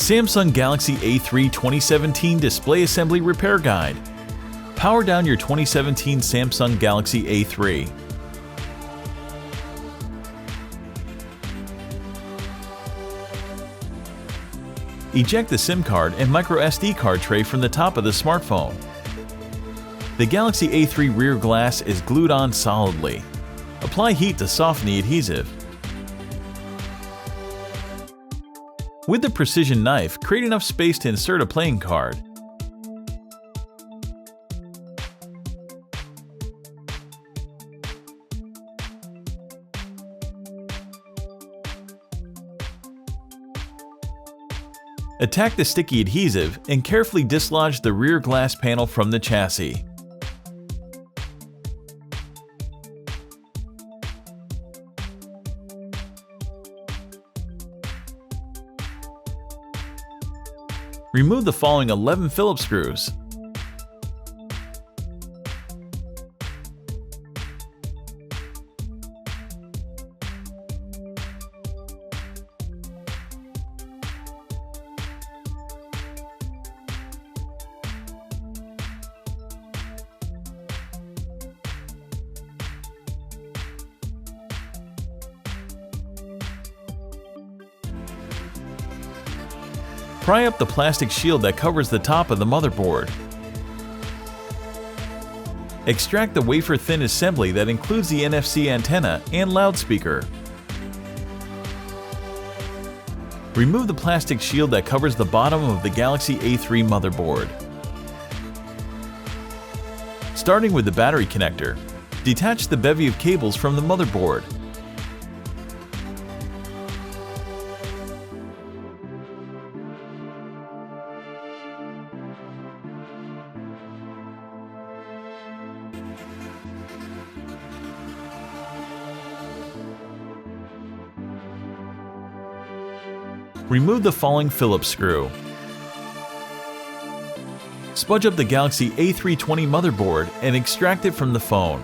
Samsung Galaxy A3 2017 Display Assembly Repair Guide. Power down your 2017 Samsung Galaxy A3. Eject the SIM card and MicroSD card tray from the top of the smartphone. The Galaxy A3 rear glass is glued on solidly. Apply heat to soften the adhesive. With the precision knife, create enough space to insert a playing card. Attack the sticky adhesive and carefully dislodge the rear glass panel from the chassis. Remove the following 11 Phillips screws. Pry up the plastic shield that covers the top of the motherboard. Extract the wafer-thin assembly that includes the NFC antenna and loudspeaker. Remove the plastic shield that covers the bottom of the Galaxy A3 motherboard. Starting with the battery connector, detach the bevy of cables from the motherboard. Remove the following Phillips screw. Spudge up the Galaxy A320 motherboard and extract it from the phone.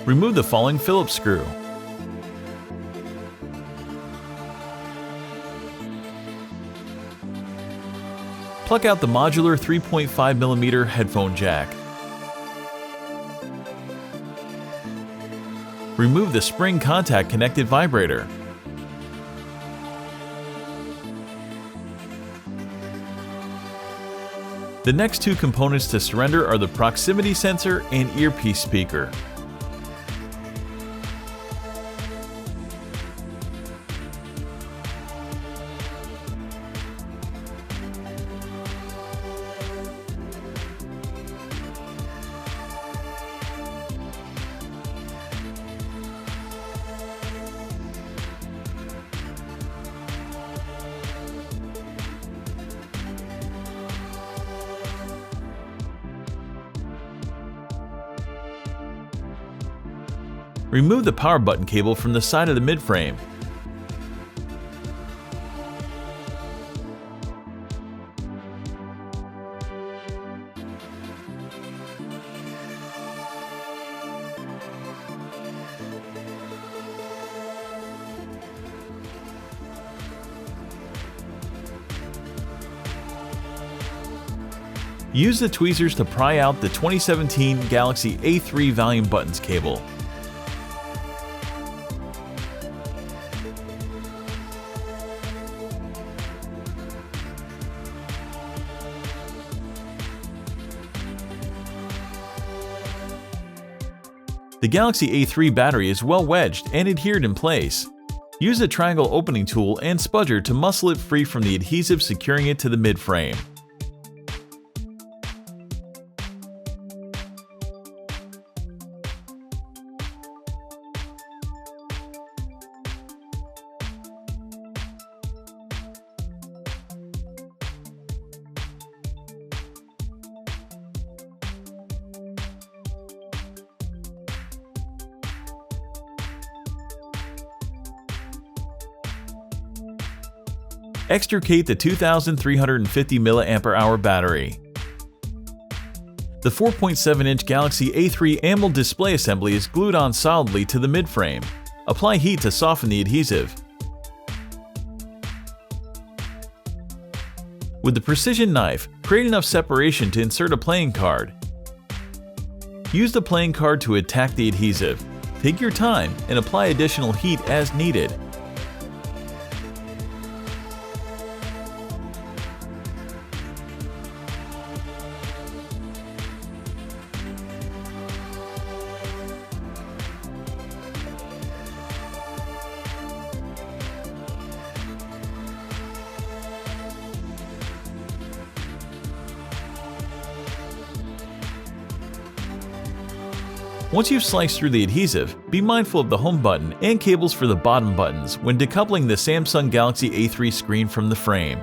Remove the following Phillips screw. Pluck out the modular 3.5mm headphone jack. Remove the spring contact connected vibrator. The next two components to surrender are the proximity sensor and earpiece speaker. Remove the power button cable from the side of the midframe. Use the tweezers to pry out the 2017 Galaxy A3 volume buttons cable. The Galaxy A3 battery is well wedged and adhered in place. Use a triangle opening tool and spudger to muscle it free from the adhesive securing it to the midframe. Extricate the 2,350 mAh battery. The 4.7-inch Galaxy A3 AMOLED display assembly is glued on solidly to the midframe. Apply heat to soften the adhesive. With the precision knife, create enough separation to insert a playing card. Use the playing card to attack the adhesive. Take your time and apply additional heat as needed. Once you've sliced through the adhesive, be mindful of the home button and cables for the bottom buttons when decoupling the Samsung Galaxy A3 screen from the frame.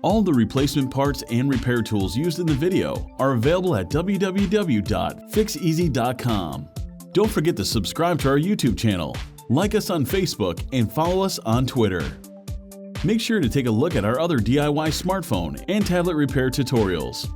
All the replacement parts and repair tools used in the video are available at www.Fixez.com. Don't forget to subscribe to our YouTube channel, like us on Facebook, and follow us on Twitter. Make sure to take a look at our other DIY smartphone and tablet repair tutorials.